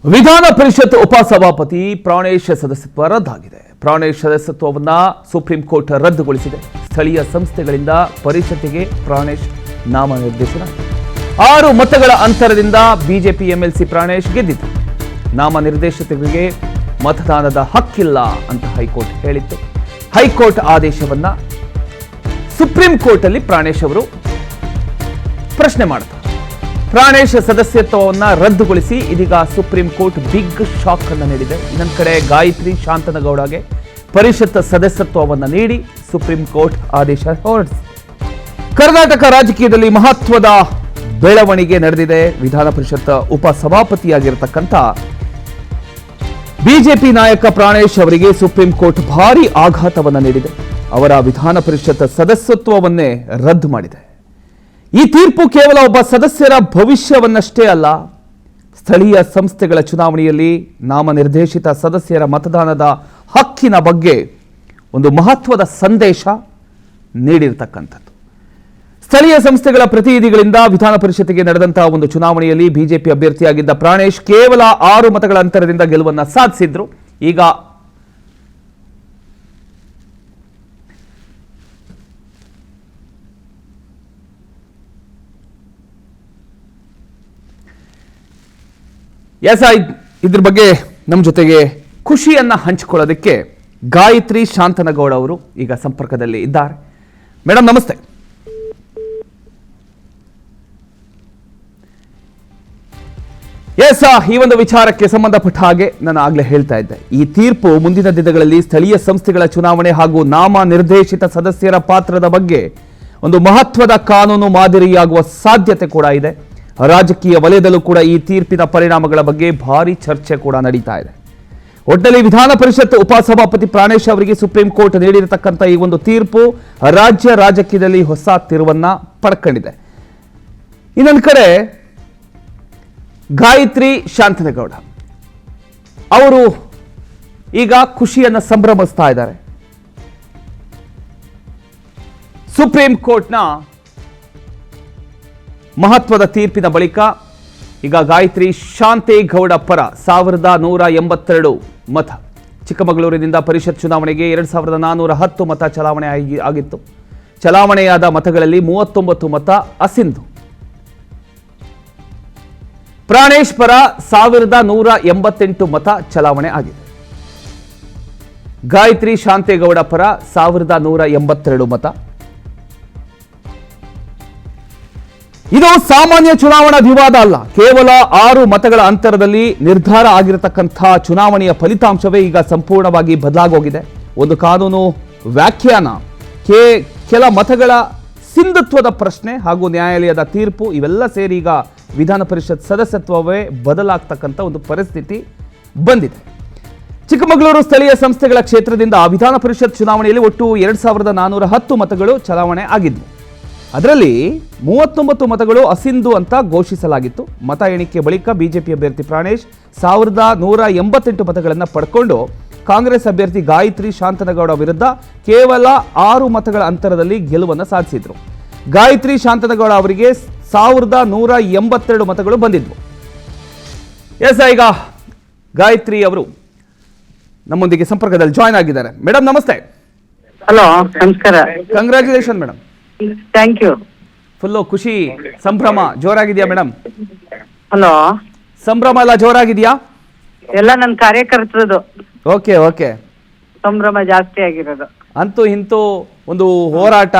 ವಿಧಾನ ಪರಿಷತ್ ಉಪಸಭಾಪತಿ ಪ್ರಾಣೇಶ್ ಸದಸ್ಯತ್ವ ರದ್ದಾಗಿದೆ. ಪ್ರಾಣೇಶ್ ಸದಸ್ಯತ್ವವನ್ನು ಸುಪ್ರೀಂ ಕೋರ್ಟ್ ರದ್ದುಗೊಳಿಸಿದೆ. ಸ್ಥಳೀಯ ಸಂಸ್ಥೆಗಳಿಂದ ಪರಿಷತ್ತಿಗೆ ಪ್ರಾಣೇಶ್ ನಾಮನಿರ್ದೇಶನ 6 ಮತಗಳ ಅಂತರದಿಂದ ಬಿಜೆಪಿ ಎಂಎಲ್ಸಿ ಪ್ರಾಣೇಶ್ ಗೆದ್ದಿದ್ದರು. ನಾಮನಿರ್ದೇಶಕರಿಗೆ ಮತದಾನದ ಹಕ್ಕಿಲ್ಲ ಅಂತ ಹೈಕೋರ್ಟ್ ಹೇಳಿತ್ತು. ಹೈಕೋರ್ಟ್ ಆದೇಶವನ್ನ ಸುಪ್ರೀಂ ಕೋರ್ಟ್ ಅಲ್ಲಿ ಪ್ರಾಣೇಶ್ ಅವರು ಪ್ರಶ್ನೆ ಮಾಡ್ತಾರೆ. ಪ್ರಾಣೇಶ್ ಸದಸ್ಯತ್ವವನ್ನ ರದ್ದುಗೊಳಿಸಿ ಇದೀಗ ಸುಪ್ರೀಂ ಕೋರ್ಟ್ ಬಿಗ್ ಶಾಕ್ ಅನ್ನು ನೀಡಿದೆ. ಇನ್ನೊಂದು ಕಡೆ ಗಾಯತ್ರಿ ಶಾಂತನಗೌಡಗೆ ಪರಿಷತ್ ಸದಸ್ಯತ್ವವನ್ನು ನೀಡಿ ಸುಪ್ರೀಂ ಕೋರ್ಟ್ ಆದೇಶ ಹೊರಡಿಸಿದೆ. ಕರ್ನಾಟಕ ರಾಜಕೀಯದಲ್ಲಿ ಮಹತ್ವದ ಬೆಳವಣಿಗೆ ನಡೆದಿದೆ. ವಿಧಾನ ಪರಿಷತ್ ಉಪಸಭಾಪತಿಯಾಗಿರತಕ್ಕಂಥ ಬಿಜೆಪಿ ನಾಯಕ ಪ್ರಾಣೇಶ್ ಅವರಿಗೆ ಸುಪ್ರೀಂ ಕೋರ್ಟ್ ಭಾರಿ ಆಘಾತವನ್ನು ನೀಡಿದೆ. ಅವರ ವಿಧಾನ ಪರಿಷತ್ ಸದಸ್ಯತ್ವವನ್ನೇ ರದ್ದು ಮಾಡಿದೆ. ಈ ತೀರ್ಪು ಕೇವಲ ಒಬ್ಬ ಸದಸ್ಯರ ಭವಿಷ್ಯವನ್ನಷ್ಟೇ ಅಲ್ಲ, ಸ್ಥಳೀಯ ಸಂಸ್ಥೆಗಳ ಚುನಾವಣೆಯಲ್ಲಿ ನಾಮನಿರ್ದೇಶಿತ ಸದಸ್ಯರ ಮತದಾನದ ಹಕ್ಕಿನ ಬಗ್ಗೆ ಒಂದು ಮಹತ್ವದ ಸಂದೇಶ ನೀಡಿರತಕ್ಕಂಥದ್ದು. ಸ್ಥಳೀಯ ಸಂಸ್ಥೆಗಳ ಪ್ರತಿನಿಧಿಗಳಿಂದ ವಿಧಾನ ಪರಿಷತ್ತಿಗೆ ನಡೆದಂತಹ ಒಂದು ಚುನಾವಣೆಯಲ್ಲಿ ಬಿಜೆಪಿ ಅಭ್ಯರ್ಥಿಯಾಗಿದ್ದ ಪ್ರಾಣೇಶ್ ಕೇವಲ 6 ಮತಗಳ ಅಂತರದಿಂದ ಗೆಲುವನ್ನು ಸಾಧಿಸಿದ್ರು. ಈಗ ಇದ್ರ ಬಗ್ಗೆ ನಮ್ಮ ಜೊತೆಗೆ ಖುಷಿಯನ್ನ ಹಂಚಿಕೊಳ್ಳೋದಕ್ಕೆ ಗಾಯತ್ರಿ ಶಾಂತನಗೌಡ ಅವರು ಈಗ ಸಂಪರ್ಕದಲ್ಲಿ ಇದ್ದಾರೆ. ಮೇಡಮ್ ನಮಸ್ತೆ. ಈ ಒಂದು ವಿಚಾರಕ್ಕೆ ಸಂಬಂಧಪಟ್ಟ ಹಾಗೆ ನಾನು ಆಗ್ಲೇ ಹೇಳ್ತಾ ಇದ್ದೆ, ಈ ತೀರ್ಪು ಮುಂದಿನ ದಿನಗಳಲ್ಲಿ ಸ್ಥಳೀಯ ಸಂಸ್ಥೆಗಳ ಚುನಾವಣೆ ಹಾಗೂ ನಾಮ ನಿರ್ದೇಶಿತ ಸದಸ್ಯರ ಪಾತ್ರದ ಬಗ್ಗೆ ಒಂದು ಮಹತ್ವದ ಕಾನೂನು ಮಾದರಿಯಾಗುವ ಸಾಧ್ಯತೆ ಕೂಡ ಇದೆ. ರಾಜಕೀಯ ವಲಯದಲ್ಲೂ ಕೂಡ ಈ ತೀರ್ಪಿನ ಪರಿಣಾಮಗಳ ಬಗ್ಗೆ ಭಾರಿ ಚರ್ಚೆ ಕೂಡ ನಡೀತಾ ಇದೆ. ಒಟ್ಟಿನಲ್ಲಿ ವಿಧಾನ ಪರಿಷತ್ ಉಪಸಭಾಪತಿ ಪ್ರಾಣೇಶ್ ಅವರಿಗೆ ಸುಪ್ರೀಂ ಕೋರ್ಟ್ ನೀಡಿರತಕ್ಕಂಥ ಈ ಒಂದು ತೀರ್ಪು ರಾಜ್ಯ ರಾಜಕೀಯದಲ್ಲಿ ಹೊಸ ತಿರುವನ್ನ ಪಡ್ಕೊಂಡಿದೆ. ಇನ್ನೊಂದು ಕಡೆ ಗಾಯತ್ರಿ ಶಾಂತನಗೌಡ ಅವರು ಈಗ ಖುಷಿಯನ್ನ ಸಂಭ್ರಮಿಸ್ತಾ ಇದ್ದಾರೆ. ಸುಪ್ರೀಂ ಕೋರ್ಟ್ನ ಮಹತ್ವದ ತೀರ್ಪಿನ ಬಳಿಕ ಈಗ ಗಾಯತ್ರಿ ಶಾಂತೇಗೌಡ ಪರ 1182 ಮತ. ಚಿಕ್ಕಮಗಳೂರಿನಿಂದ ಪರಿಷತ್ ಚುನಾವಣೆಗೆ 2410 ಮತ ಚಲಾವಣೆ ಆಗಿತ್ತು. ಚಲಾವಣೆಯಾದ ಮತಗಳಲ್ಲಿ 39 ಮತ ಅಸಿಂಧು. ಪ್ರಾಣೇಶ್ ಪರ 1188 ಮತ ಚಲಾವಣೆ ಆಗಿದೆ. ಗಾಯತ್ರಿ ಶಾಂತೇಗೌಡ ಪರ 1182 ಮತ. ಇದು ಸಾಮಾನ್ಯ ಚುನಾವಣಾ ವಿವಾದ ಅಲ್ಲ, ಕೇವಲ 6 ಮತಗಳ ಅಂತರದಲ್ಲಿ ನಿರ್ಧಾರ ಆಗಿರತಕ್ಕಂಥ ಚುನಾವಣೆಯ ಫಲಿತಾಂಶವೇ ಈಗ ಸಂಪೂರ್ಣವಾಗಿ ಬದಲಾಗೋಗಿದೆ. ಒಂದು ಕಾನೂನು ವ್ಯಾಖ್ಯಾನ, ಕೆಲ ಮತಗಳ ಸಿಂಧುತ್ವದ ಪ್ರಶ್ನೆ ಹಾಗೂ ನ್ಯಾಯಾಲಯದ ತೀರ್ಪು ಇವೆಲ್ಲ ಸೇರಿ ಈಗ ವಿಧಾನ ಪರಿಷತ್ ಸದಸ್ಯತ್ವವೇ ಬದಲಾಗ್ತಕ್ಕಂಥ ಒಂದು ಪರಿಸ್ಥಿತಿ ಬಂದಿದೆ. ಚಿಕ್ಕಮಗಳೂರು ಸ್ಥಳೀಯ ಸಂಸ್ಥೆಗಳ ಕ್ಷೇತ್ರದಿಂದ ವಿಧಾನ ಪರಿಷತ್ ಚುನಾವಣೆಯಲ್ಲಿ ಒಟ್ಟು 2410 ಮತಗಳು ಚಲಾವಣೆ ಆಗಿದ್ವು. ಅದರಲ್ಲಿ 39 ಮತಗಳು ಅಸಿಂಧು ಅಂತ ಘೋಷಿಸಲಾಗಿತ್ತು. ಮತ ಎಣಿಕೆ ಬಳಿಕ ಬಿಜೆಪಿ ಅಭ್ಯರ್ಥಿ ಪ್ರಾಣೇಶ್ 1188 ಮತಗಳನ್ನು ಪಡ್ಕೊಂಡು ಕಾಂಗ್ರೆಸ್ ಅಭ್ಯರ್ಥಿ ಗಾಯತ್ರಿ ಶಾಂತನಗೌಡ ವಿರುದ್ಧ ಕೇವಲ 6 ಮತಗಳ ಅಂತರದಲ್ಲಿ ಗೆಲುವನ್ನು ಸಾಧಿಸಿದ್ರು. ಗಾಯತ್ರಿ ಶಾಂತನಗೌಡ ಅವರಿಗೆ 1182 ಮತಗಳು ಬಂದಿದ್ವು. ಈಗ ಗಾಯತ್ರಿ ಅವರು ನಮ್ಮೊಂದಿಗೆ ಸಂಪರ್ಕದಲ್ಲಿ ಜಾಯ್ನ್ ಆಗಿದ್ದಾರೆ. ಮೇಡಮ್ ನಮಸ್ತೆ. ಹಲೋ, ನಮಸ್ಕಾರ. Congratulation madam. Thank you. Full ಖುಷಿ ಸಂಭ್ರಮ ಜೋರಾಗಿದೆಯಾ ಮೇಡಮ್? ಹಲೋ, ಸಂಭ್ರಮ ಎಲ್ಲ ಜೋರಾಗಿದೆಯಾ? ಎಲ್ಲ ನನ್ನ ಕಾರ್ಯಕರ್ತರದು. Okay okay. ಸಂಭ್ರಮ ಜಾಸ್ತಿ ಆಗಿರೋದು. ಅಂತೂ ಇಂತೂ ಒಂದು ಹೋರಾಟ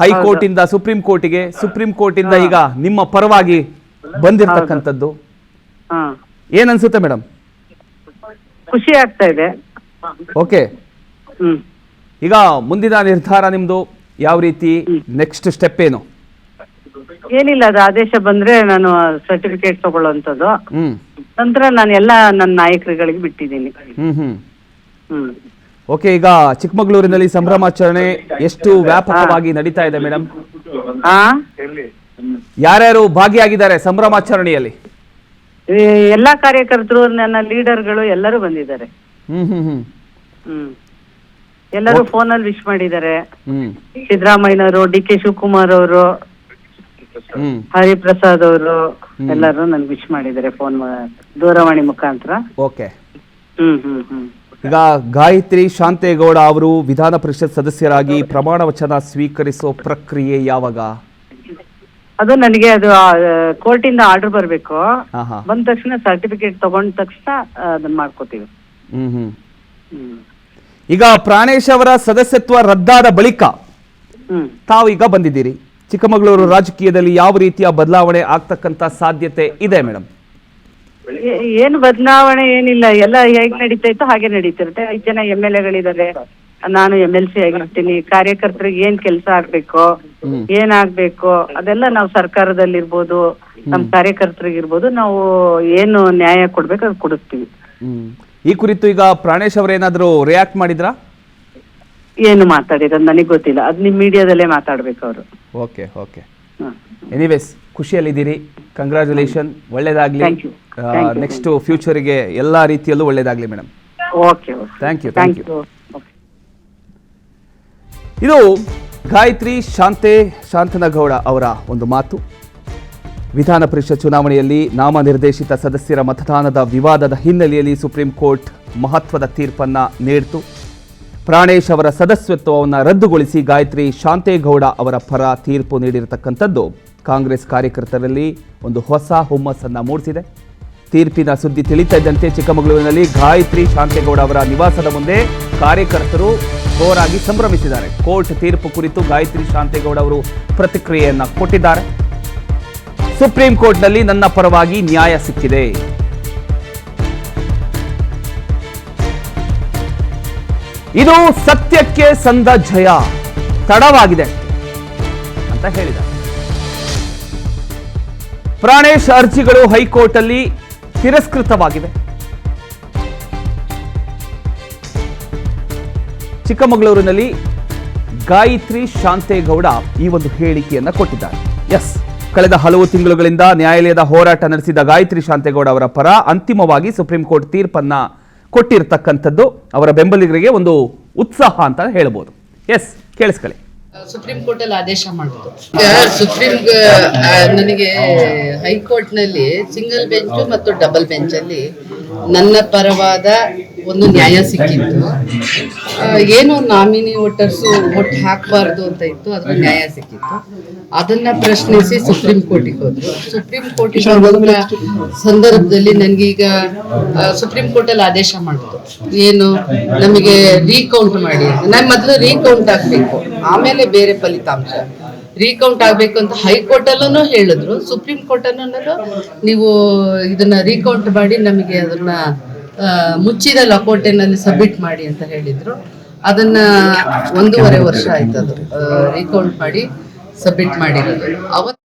ಹೈಕೋರ್ಟ್ ಇಂದ ಸುಪ್ರೀಂ ಕೋರ್ಟಿಗೆ, ಸುಪ್ರೀಂ ಕೋರ್ಟ್ ಇಂದ ಈಗ ನಿಮ್ಮ ಪರವಾಗಿ ಬಂದಿರತಕ್ಕಂಥದ್ದು ಏನ್ ಅನ್ಸುತ್ತೆ ಮೇಡಮ್? ಖುಷಿ ಆಗ್ತಾ ಇದೆ. ಓಕೆ, ಈಗ ಮುಂದಿನ ನಿರ್ಧಾರ ನಿಮ್ದು ಯಾವ ರೀತಿ? ನೆಕ್ಸ್ಟ್ ಸ್ಟೆಪ್ ಏನು? ಏನಿಲ್ಲ, ಅದು ಆದೇಶ ಬಂದ್ರೆ ನಾನು ಸರ್ಟಿಫಿಕೇಟ್ ತಗೊಳ್ಳುವಂಥದ್ದು. ನಂತರ ನಾನು ಎಲ್ಲ ನನ್ನ ನಾಯಕರುಗಳಿಗೆ ಬಿಟ್ಟಿದ್ದೀನಿ. ಓಕೆ, ಈಗ ಚಿಕ್ಕಮಗಳೂರಿನಲ್ಲಿ ಸಂಭ್ರಮಾಚರಣೆ ಎಷ್ಟು ವ್ಯಾಪಕವಾಗಿ ನಡೀತಾ ಇದೆ ಮೇಡಮ್? ಯಾರ್ಯಾರು ಭಾಗಿಯಾಗಿದ್ದಾರೆ ಸಂಭ್ರಮಾಚರಣೆಯಲ್ಲಿ? ಎಲ್ಲಾ ಕಾರ್ಯಕರ್ತರು, ನನ್ನ ಲೀಡರ್ಗಳು ಎಲ್ಲರೂ ಬಂದಿದ್ದಾರೆ. ಎಲ್ಲರೂ ಫೋನಲ್ಲಿ ವಿಶ್ ಮಾಡಿದ್ದಾರೆ. ಸಿದ್ದರಾಮಯ್ಯನವರು, ಡಿ ಕೆ ಶಿವಕುಮಾರ್ ಅವರು, ಹ್ಮ್ ಹರಿಪ್ರಸಾದ್ ಅವರು ಎಲ್ಲರೂ ನನ್ಗೆ ವಿಶ್ ಮಾಡಿದ್ದಾರೆ ದೂರವಾಣಿ ಮುಖಾಂತರ. ಓಕೆ. ಹ್ಮ್ ಹ್ಮ್ ಹ್ಮ್ ಈಗ ಗಾಯತ್ರಿ ಶಾಂತೇಗೌಡ ಅವರು ವಿಧಾನ ಪರಿಷತ್ ಸದಸ್ಯರಾಗಿ ಪ್ರಮಾಣ ವಚನ ಸ್ವೀಕರಿಸೋ ಪ್ರಕ್ರಿಯೆ ಯಾವಾಗ? ಅದು ನನಗೆ ಅದು ಕೋರ್ಟಿಂದ ಆರ್ಡರ್ ಬರ್ಬೇಕು. ಹಾ ಹಾ. ಬಂದ ತಕ್ಷಣ ಸರ್ಟಿಫಿಕೇಟ್ ತಗೊಂಡ ತಕ್ಷಣ ಅದನ್ನ ಮಾಡ್ಕೋತೀವಿ. ಹ್ಮ್ ಹ್ಮ್. ಹ್ಮ್ ಈಗ ಪ್ರಾಣೇಶ್ ಅವರ ಸದಸ್ಯತ್ವ ರದ್ದಾದ ಬಳಿಕ ಹ್ಮ್ ತಾವು ಈಗ ಬಂದಿದ್ದೀರಿ. ಚಿಕ್ಕಮಗಳೂರು ರಾಜಕೀಯದಲ್ಲಿ ಯಾವ ರೀತಿಯ ಬದಲಾವಣೆ ಆಗ್ತಕ್ಕಂತ ಸಾಧ್ಯತೆ ಇದೆ ಮೇಡಮ್? ಏನು ಬದಲಾವಣೆ ಏನಿಲ್ಲ, ಎಲ್ಲ ಹೇಗ್ ನಡೀತಾ ಇತ್ತು ಹಾಗೆ ನಡೀತಿರುತ್ತೆ. 5 ಜನ MLA ನಾನು MLC ಆಗಿರ್ತೀನಿ. ಕಾರ್ಯಕರ್ತರಿಗೆ ಏನ್ ಕೆಲಸ ಆಗ್ಬೇಕು, ಏನಾಗ್ಬೇಕು ಅದೆಲ್ಲ ನಾವು ಸರ್ಕಾರದಲ್ಲಿರ್ಬೋದು, ನಮ್ಮ ಕಾರ್ಯಕರ್ತರಿಗಿರ್ಬೋದು, ನಾವು ಏನು ನ್ಯಾಯ ಕೊಡ್ಬೇಕು ಅದು ಕೊಡಿಸ್ತೀವಿ. ಈ ಕುರಿತು ಈಗ ಪ್ರಾಣೇಶ್ ಅವರೇನಾದ್ರೂ ರಿಯಾಕ್ಟ್ ಮಾಡಿದ್ರಾ? ಏನು ಮಾತಾಡಿರೋದು ನನಗೆ ಗೊತ್ತಿಲ್ಲ, ಅದು ನಿಮ್ ಮೀಡಿಯಾದಲ್ಲೇ ಮಾತಾಡ್ಬೇಕು ಅವರು. Okay okay. ಎನಿವೇಸ್, ಖುಷಿಯಲ್ಲಿದ್ದೀರಿ, ಕಂಗ್ರ್ಯಾಚುಲೇಷನ್, ಒಳ್ಳೇದಾಗ್ಲಿ. ನೆಕ್ಸ್ಟ್ ಫ್ಯೂಚರ್ಗೆ ಎಲ್ಲಾ ರೀತಿಯಲ್ಲೂ ಒಳ್ಳೇದಾಗ್ಲಿ madam. Okay, thank you thank you. ಇದು ಗಾಯತ್ರಿ ಶಾಂತನಗೌಡ ಅವರ ಒಂದು ಮಾತು. ವಿಧಾನ ಪರಿಷತ್ ಚುನಾವಣೆಯಲ್ಲಿ ನಾಮನಿರ್ದೇಶಿತ ಸದಸ್ಯರ ಮತದಾನದ ವಿವಾದದ ಹಿನ್ನೆಲೆಯಲ್ಲಿ ಸುಪ್ರೀಂ ಕೋರ್ಟ್ ಮಹತ್ವದ ತೀರ್ಪನ್ನು ನೀಡಿತು. ಪ್ರಾಣೇಶ್ ಅವರ ಸದಸ್ಯತ್ವವನ್ನು ರದ್ದುಗೊಳಿಸಿ ಗಾಯತ್ರಿ ಶಾಂತೇಗೌಡ ಅವರ ಪರ ತೀರ್ಪು ನೀಡಿರತಕ್ಕಂಥದ್ದು ಕಾಂಗ್ರೆಸ್ ಕಾರ್ಯಕರ್ತರಲ್ಲಿ ಒಂದು ಹೊಸ ಹುಮ್ಮಸ್ಸನ್ನು ಮೂಡಿಸಿದೆ. ತೀರ್ಪಿನ ಸುದ್ದಿ ತಿಳಿತಾ ಇದ್ದಂತೆ ಚಿಕ್ಕಮಗಳೂರಿನಲ್ಲಿ ಗಾಯತ್ರಿ ಶಾಂತೇಗೌಡ ಅವರ ನಿವಾಸದ ಮುಂದೆ ಕಾರ್ಯಕರ್ತರು ಜೋರಾಗಿ ಸಂಭ್ರಮಿಸಿದ್ದಾರೆ. ಕೋರ್ಟ್ ತೀರ್ಪು ಕುರಿತು ಗಾಯತ್ರಿ ಶಾಂತೇಗೌಡ ಅವರು ಪ್ರತಿಕ್ರಿಯೆಯನ್ನ ಕೊಟ್ಟಿದ್ದಾರೆ. ಸುಪ್ರೀಂ ಕೋರ್ಟ್ನಲ್ಲಿ ನನ್ನ ಪರವಾಗಿ ನ್ಯಾಯ ಸಿಕ್ಕಿದೆ. ಇದು ಸತ್ಯಕ್ಕೆ ಸಂದ ಜಯ, ತಡವಾಗಿದೆ ಅಂತ ಹೇಳಿದ್ದಾರೆ. ಪ್ರಾಣೇಶ್ ಅರ್ಜಿಗಳು ಹೈಕೋರ್ಟ್ ಅಲ್ಲಿ ತಿರಸ್ಕೃತವಾಗಿವೆ. ಚಿಕ್ಕಮಗಳೂರಿನಲ್ಲಿ ಗಾಯತ್ರಿ ಶಾಂತೇಗೌಡ ಈ ಒಂದು ಹೇಳಿಕೆಯನ್ನ ಕೊಟ್ಟಿದ್ದಾರೆ. ಎಸ್, ಕಳೆದ ಹಲವು ತಿಂಗಳುಗಳಿಂದ ನ್ಯಾಯಾಲಯದ ಹೋರಾಟ ನಡೆಸಿದ ಗಾಯತ್ರಿ ಶಾಂತೇಗೌಡ ಅವರ ಪರ ಅಂತಿಮವಾಗಿ ಸುಪ್ರೀಂ ಕೋರ್ಟ್ ತೀರ್ಪನ್ನ ಕೊಟ್ಟಿರ್ತಕ್ಕಂಥದ್ದು ಅವರ ಬೆಂಬಲಿಗರಿಗೆ ಒಂದು ಉತ್ಸಾಹ ಅಂತ ಹೇಳ್ಬೋದು. ಎಸ್, ಕೇಳಿಸ್ಕೊಳ್ಳಿ. ಸುಪ್ರೀಂ ಕೋರ್ಟ್ ಅಲ್ಲಿ ಆದೇಶ ಮಾಡಿದ್ರು. ನನಗೆ ಹೈಕೋರ್ಟ್ ನಲ್ಲಿ ಸಿಂಗಲ್ ಬೆಂಚ್ ಮತ್ತು ಡಬಲ್ ಬೆಂಚ್ ಅಲ್ಲಿ ನನ್ನ ಪರವಾದ ಒಂದು ನ್ಯಾಯ ಸಿಕ್ಕಿತ್ತು. ಏನು ನಾಮಿನಿ ವೋಟರ್ಸು ವೋಟ್ ಹಾಕಬಾರ್ದು ಅಂತ ಇತ್ತು, ಅದರ ನ್ಯಾಯ ಸಿಕ್ಕಿತ್ತು. ಅದನ್ನ ಪ್ರಶ್ನಿಸಿ ಸುಪ್ರೀಂ ಕೋರ್ಟಿಗೆ ಹೋದ್ರು. ಸುಪ್ರೀಂ ಕೋರ್ಟಿಗೆ ಹೋದ ಸಂದರ್ಭದಲ್ಲಿ ನನಗೀಗ ಸುಪ್ರೀಂ ಕೋರ್ಟ್ ಅಲ್ಲಿ ಆದೇಶ ಮಾಡಿದ್ರು, ಏನು ನಮಗೆ ರೀಕೌಂಟ್ ಮಾಡಿ, ನಾನು ಮೊದಲು ರೀಕೌಂಟ್ ಆಗ್ಬೇಕು, ಆಮೇಲೆ ಬೇರೆ ಫಲಿತಾಂಶ ರೀಕೌಂಟ್ ಆಗ್ಬೇಕು ಅಂತ ಹೈಕೋರ್ಟ್ ಅಲ್ಲೂ ಹೇಳಿದ್ರು. ಸುಪ್ರೀಂ ಕೋರ್ಟ್ ಅಲ್ಲೂ ನೀವು ಇದನ್ನ ರೀಕೌಂಟ್ ಮಾಡಿ ನಮಗೆ ಅದನ್ನ ಮುಚ್ಚಿದ ಲಕೋಟೆನಲ್ಲಿ ಸಬ್ಮಿಟ್ ಮಾಡಿ ಅಂತ ಹೇಳಿದ್ರು. ಅದನ್ನ 1.5 ವರ್ಷ ಆಯ್ತು ಅದು ರೀಕೌಂಟ್ ಮಾಡಿ ಸಬ್ಮಿಟ್ ಮಾಡಿರೋದು. ಅವತ್ತು